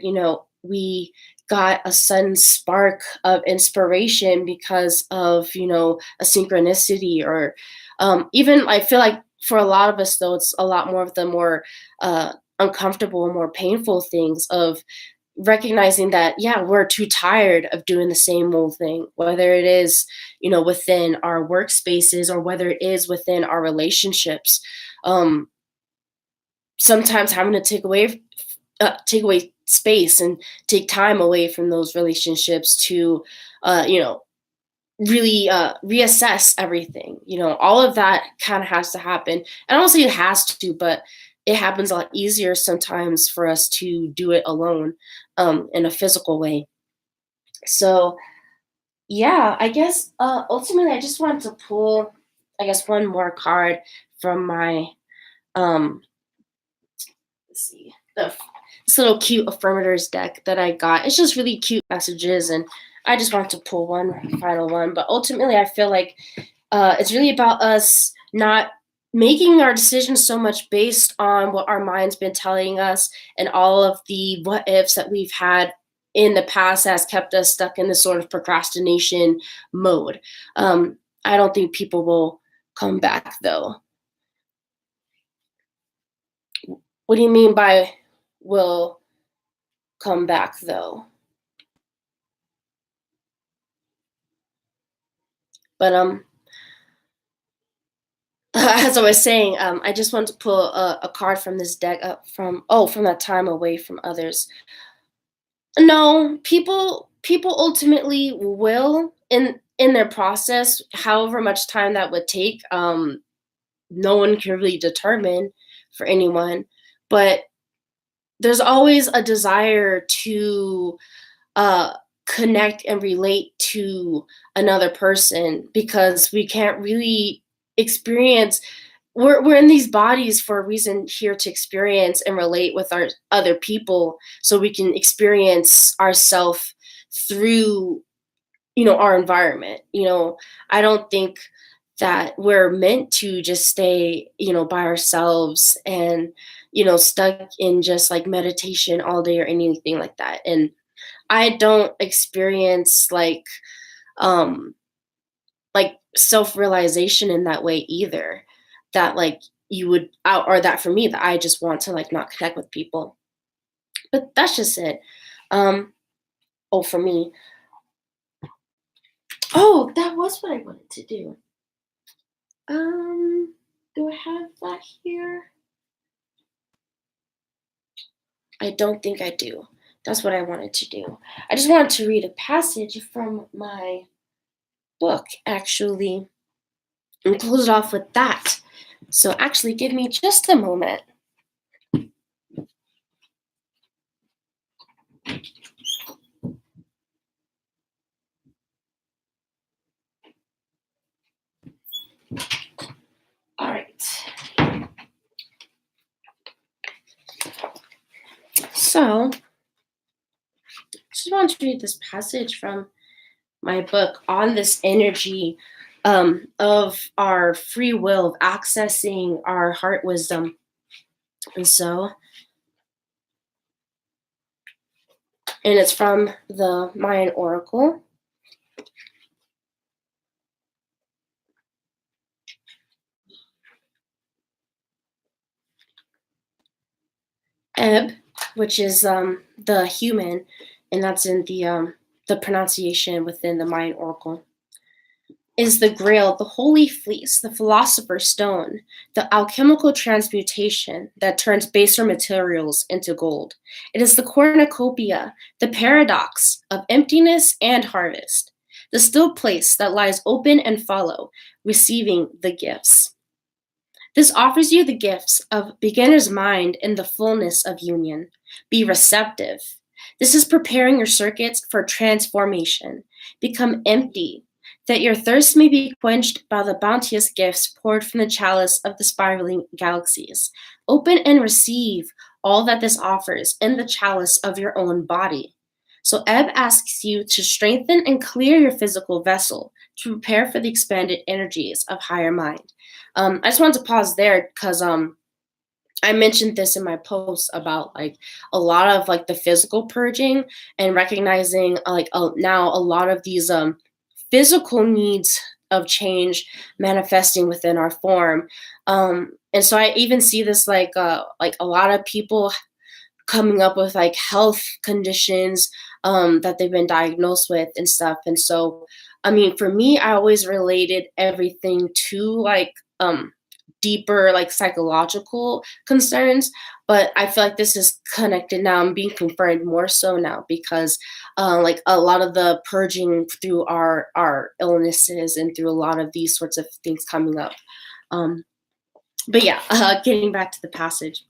we got a sudden spark of inspiration because of, a synchronicity, or even I feel like for a lot of us, though, it's a lot more of the more uncomfortable and more painful things of recognizing that, yeah, we're too tired of doing the same old thing, whether it is within our workspaces, or whether it is within our relationships. um Sometimes having to take away space and take time away from those relationships to really reassess everything. All of that kind of has to happen, and I don't say it has to, but it happens a lot easier sometimes for us to do it alone, in a physical way. So, yeah, I guess ultimately I just wanted to pull, I guess, one more card from my um let's see, this little cute affirmators deck that I got. It's just really cute messages, and I just wanted to pull one final one. But ultimately, I feel like it's really about us not making our decisions so much based on what our mind's been telling us, and all of the what ifs that we've had in the past has kept us stuck in this sort of procrastination mode. I don't think people will come back, though. What do you mean by will come back, though? But as I was saying, I just wanted to pull a card from this deck up from that time away from others. No, people ultimately will in their process, however much time that would take. No one can really determine for anyone, but there's always a desire to uh connect and relate to another person, because we can't really experience, we're in these bodies for a reason, here to experience and relate with our other people, so we can experience ourself through our environment. I don't think that we're meant to just stay by ourselves, and stuck in just like meditation all day or anything like that. And I don't experience um like self-realization in that way either, that like you would or that for me, that I just want to like not connect with people. But that's just it. um oh, for me, oh, that was what I wanted to do. Do I have that here? I don't think I do. That's what I wanted to do. I just wanted to read a passage from my book, actually, and close it off with that. So actually, give me just a moment. All right. So, just want to read this passage from my book on this energy, of our free will, of accessing our heart wisdom. And so, and it's from the Mayan Oracle. Ebb, which is the human, and that's in the the pronunciation within the Mayan oracle, is the grail, the holy fleece, the philosopher's stone, the alchemical transmutation that turns baser materials into gold. It is the cornucopia, the paradox of emptiness and harvest, the still place that lies open and follow, receiving the gifts. This offers you the gifts of beginner's mind in the fullness of union. Be receptive. This is preparing your circuits for transformation. Become empty, that your thirst may be quenched by the bounteous gifts poured from the chalice of the spiraling galaxies. Open and receive all that this offers in the chalice of your own body. So, Ebb asks you to strengthen and clear your physical vessel to prepare for the expanded energies of higher mind. I just wanted to pause there because I mentioned this in my post about like a lot of like the physical purging and recognizing now a lot of these physical needs of change manifesting within our form. And so I even see this like a lot of people coming up with like health conditions that they've been diagnosed with and stuff. And so, I mean, for me, I always related everything to like deeper like psychological concerns, but I feel like this is connected now. I'm being confirmed more so now because like a lot of the purging through our illnesses and through a lot of these sorts of things coming up. Um, but yeah, getting back to the passage.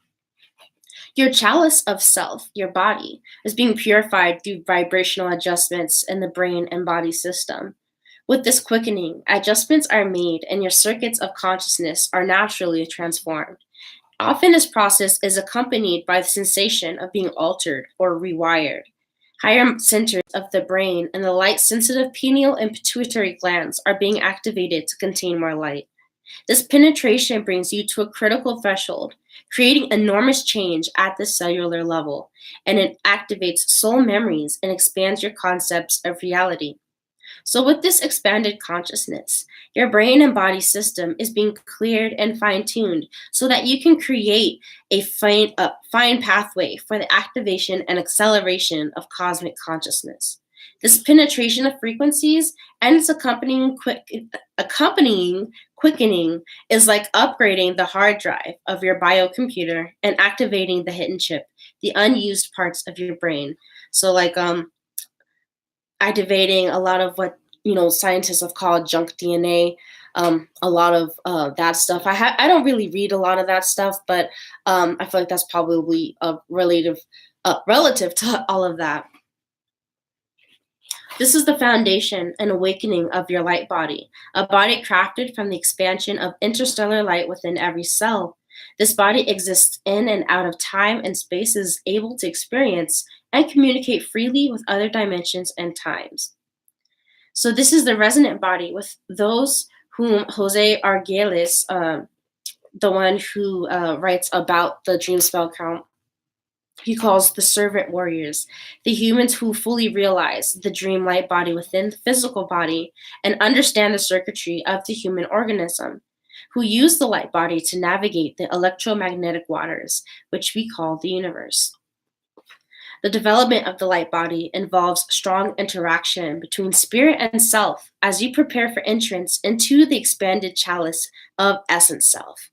Your chalice of self, your body, is being purified through vibrational adjustments in the brain and body system. With this quickening, adjustments are made and your circuits of consciousness are naturally transformed. Often, this process is accompanied by the sensation of being altered or rewired. Higher centers of the brain and the light sensitive pineal and pituitary glands are being activated to contain more light. This penetration brings you to a critical threshold, creating enormous change at the cellular level, and it activates soul memories and expands your concepts of reality. So, with this expanded consciousness, your brain and body system is being cleared and fine tuned so that you can create a fine pathway for the activation and acceleration of cosmic consciousness. This penetration of frequencies and its accompanying quickening is like upgrading the hard drive of your biocomputer and activating the hidden chip, the unused parts of your brain. So, like, activating a lot of what scientists have called junk DNA. A lot of that stuff. I don't really read a lot of that stuff, but I feel like that's probably relative to all of that. This is the foundation and awakening of your light body, a body crafted from the expansion of interstellar light within every cell. This body exists in and out of time and space, is able to experience and communicate freely with other dimensions and times. So this is the resonant body with those whom Jose Arguelles, the one who writes about the dream spell count, he calls the servant warriors, the humans who fully realize the dream light body within the physical body and understand the circuitry of the human organism, who use the light body to navigate the electromagnetic waters, which we call the universe. The development of the light body involves strong interaction between spirit and self as you prepare for entrance into the expanded chalice of essence self.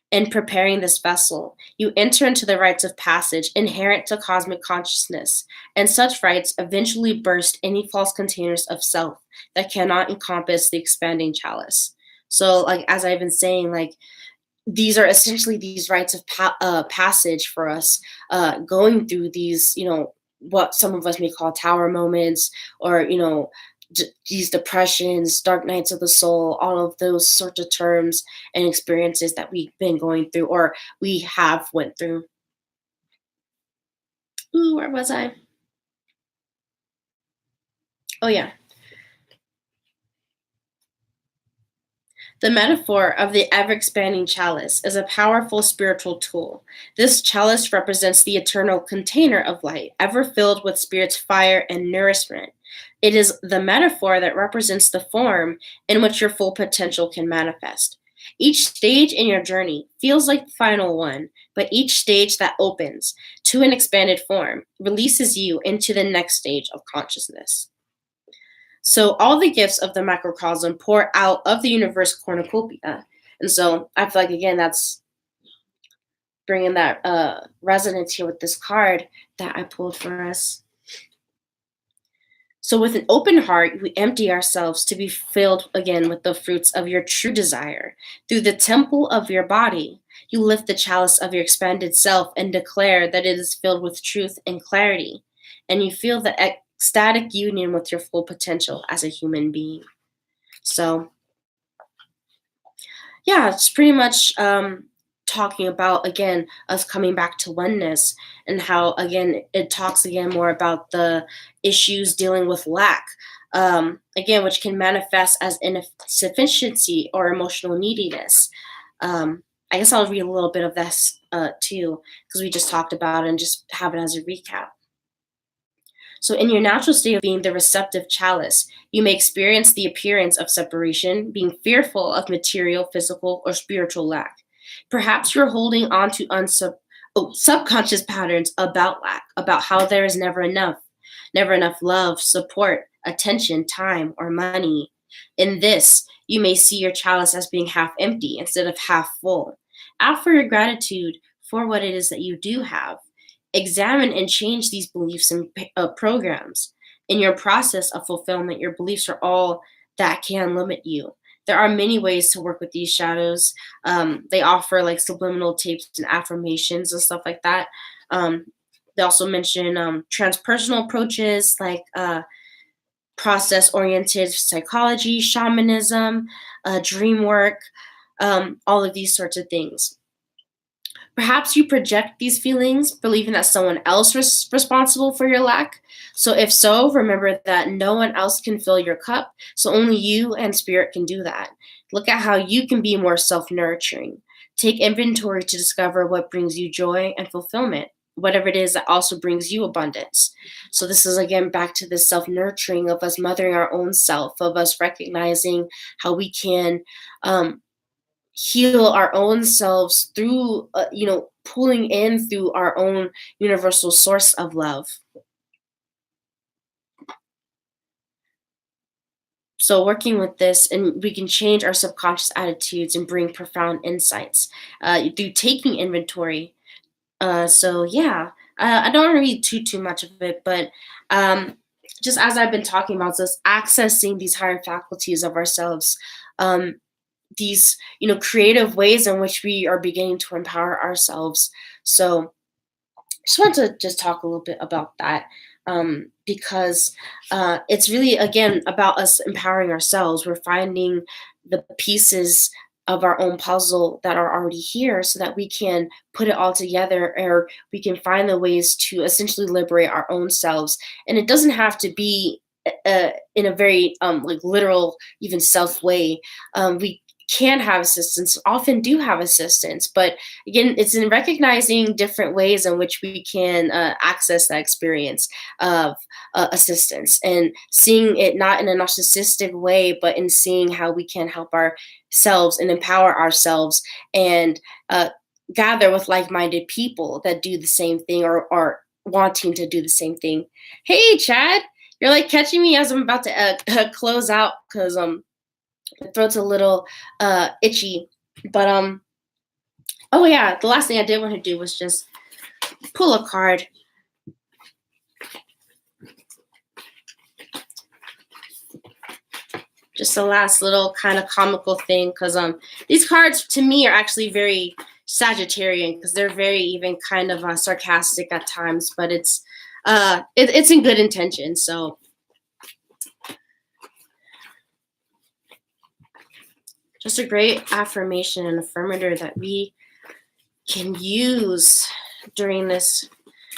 In preparing this vessel, you enter into the rites of passage inherent to cosmic consciousness, and such rites eventually burst any false containers of self that cannot encompass the expanding chalice. So, like as I've been saying, like these are essentially these rites of passage for us, going through these, what some of us may call tower moments, or these depressions, dark nights of the soul, all of those sorts of terms and experiences that we've been going through or we have went through. Ooh, where was I? Oh yeah. The metaphor of the ever expanding chalice is a powerful spiritual tool. This chalice represents the eternal container of light, ever filled with Spirit's fire and nourishment. It is the metaphor that represents the form in which your full potential can manifest. Each stage in your journey feels like the final one, but each stage that opens to an expanded form releases you into the next stage of consciousness. So all the gifts of the microcosm pour out of the universe cornucopia. And so I feel like, again, that's bringing that resonance here with this card that I pulled for us. So, with an open heart, we empty ourselves to be filled again with the fruits of your true desire. Through the temple of your body, you lift the chalice of your expanded self and declare that it is filled with truth and clarity. And you feel the ecstatic union with your full potential as a human being. So, yeah, it's pretty much talking about, again, us coming back to oneness, and how, again, it talks again more about the issues dealing with lack, again, which can manifest as insufficiency or emotional neediness. I guess I'll read a little bit of this too, because we just talked about it, and just have it as a recap. So, in your natural state of being the receptive chalice, you may experience the appearance of separation, being fearful of material, physical, or spiritual lack. Perhaps you're holding on to subconscious patterns about lack, about how there is never enough love, support, attention, time, or money. In this, you may see your chalice as being half empty instead of half full. Offer your gratitude for what it is that you do have. Examine and change these beliefs and programs. In your process of fulfillment, your beliefs are all that can limit you. There are many ways to work with these shadows. They offer like subliminal tapes and affirmations and stuff like that. They also mention transpersonal approaches like process oriented psychology, shamanism, dream work, all of these sorts of things. Perhaps you project these feelings, believing that someone else is responsible for your lack. So, if so, remember that no one else can fill your cup, so only you and spirit can do that. Look at how you can be more self nurturing. Take inventory to discover what brings you joy and fulfillment, whatever it is that also brings you abundance. So, this is again back to this self nurturing of us mothering our own self, of us recognizing how we can heal our own selves through pulling in through our own universal source of love. So working with this, and we can change our subconscious attitudes and bring profound insights through taking inventory. So yeah, I don't want to read too much of it, but just as I've been talking about this, accessing these higher faculties of ourselves, um, these creative ways in which we are beginning to empower ourselves. So just want to just talk a little bit about that, because it's really again about us empowering ourselves. We're finding the pieces of our own puzzle that are already here so that we can put it all together, or we can find the ways to essentially liberate our own selves. And it doesn't have to be in a very like literal even self way. We can have assistance, often do have assistance, but again, it's in recognizing different ways in which we can access that experience of assistance, and seeing it not in a narcissistic way, but in seeing how we can help ourselves and empower ourselves, and gather with like-minded people that do the same thing, or are wanting to do the same thing. Hey, Chad, you're like catching me as I'm about to close out, because my throat's a little itchy. But oh yeah, the last thing I did want to do was just pull a card. Just the last little kind of comical thing, because these cards to me are actually very Sagittarian, because they're very even kind of sarcastic at times, but it's in good intention. So just a great affirmation and affirmator that we can use during this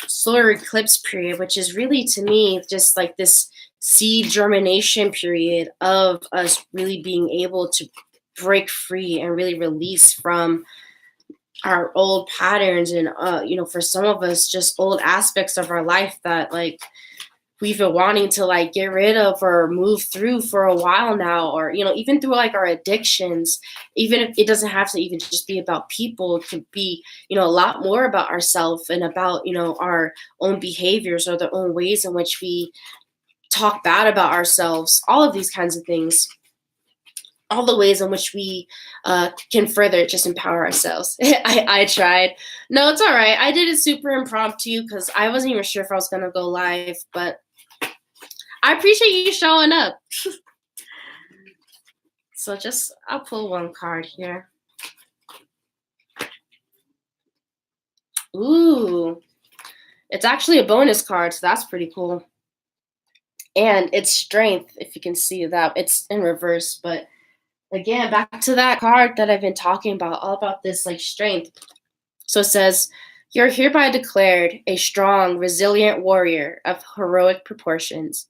solar eclipse period, which is really to me just like this seed germination period of us really being able to break free and really release from our old patterns, and for some of us just old aspects of our life that like we've been wanting to like get rid of or move through for a while now, or even through like our addictions. Even if it doesn't have to even just be about people, it could be a lot more about ourselves and about our own behaviors, or the own ways in which we talk bad about ourselves, all of these kinds of things, all the ways in which we can further just empower ourselves. I tried. No, it's all right. I did it super impromptu because I wasn't even sure if I was going to go live, but I appreciate you showing up. So I'll pull one card here. Ooh, it's actually a bonus card, so that's pretty cool. And it's strength, if you can see that. It's in reverse, but again, back to that card that I've been talking about, all about this like strength. So it says, you're hereby declared a strong, resilient warrior of heroic proportions.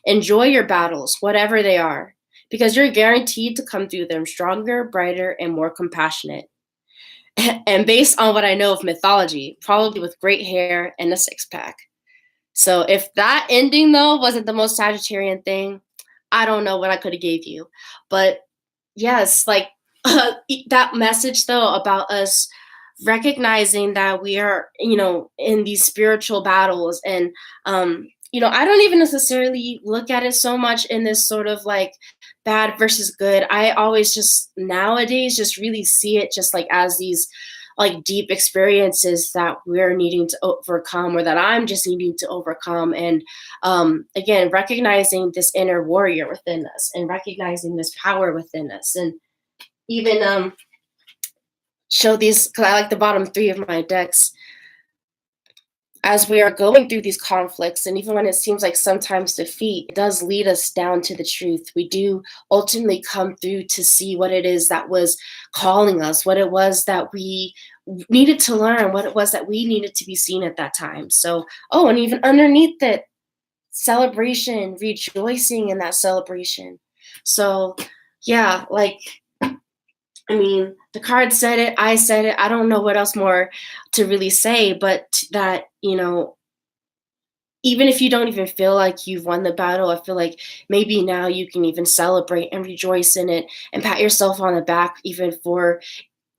Enjoy your battles, whatever they are, because you're guaranteed to come through them stronger, brighter, and more compassionate. And based on what I know of mythology, probably with great hair and a six pack. So if that ending though wasn't the most Sagittarian thing, I don't know what I could have gave you. But yes, like that message though about us recognizing that we are, in these spiritual battles, and I don't even necessarily look at it so much in this sort of like bad versus good. I always just nowadays just really see it just like as these like deep experiences that we're needing to overcome, or that I'm just needing to overcome. And again, recognizing this inner warrior within us and recognizing this power within us. And even show these, because I like the bottom three of my decks, as we are going through these conflicts, and even when it seems like sometimes defeat, it does lead us down to the truth. We do ultimately come through to see what it is that was calling us, what it was that we needed to learn, what it was that we needed to be seen at that time. So, and even underneath it, celebration, rejoicing in that celebration. So, yeah, like, I mean, the card said it, I said it. I don't know what else more to really say, but that, even if you don't even feel like you've won the battle, I feel like maybe now you can even celebrate and rejoice in it and pat yourself on the back, even for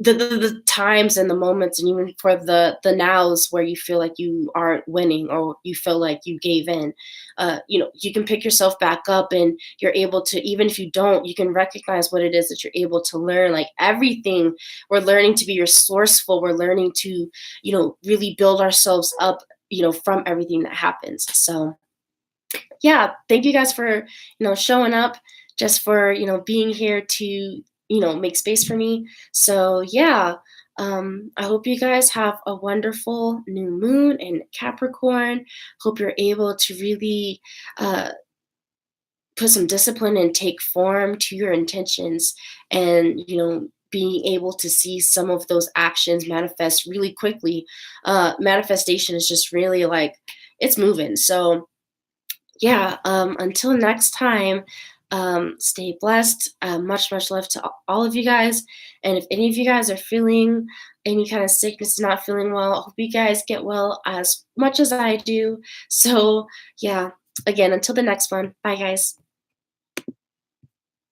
the times and the moments, and even for the nows where you feel like you aren't winning, or you feel like you gave in. You can pick yourself back up, and you're able to, even if you don't, you can recognize what it is that you're able to learn. Like everything, we're learning to be resourceful. We're learning to, really build ourselves up, from everything that happens. So yeah, thank you guys for, showing up, just for, being here to, make space for me. So yeah, I hope you guys have a wonderful new moon in Capricorn. Hope you're able to really put some discipline and take form to your intentions, and, being able to see some of those actions manifest really quickly. Manifestation is just really like, it's moving. So yeah, until next time, stay blessed. Much, much love to all of you guys. And if any of you guys are feeling any kind of sickness, not feeling well, I hope you guys get well as much as I do. So yeah, again, until the next one. Bye, guys.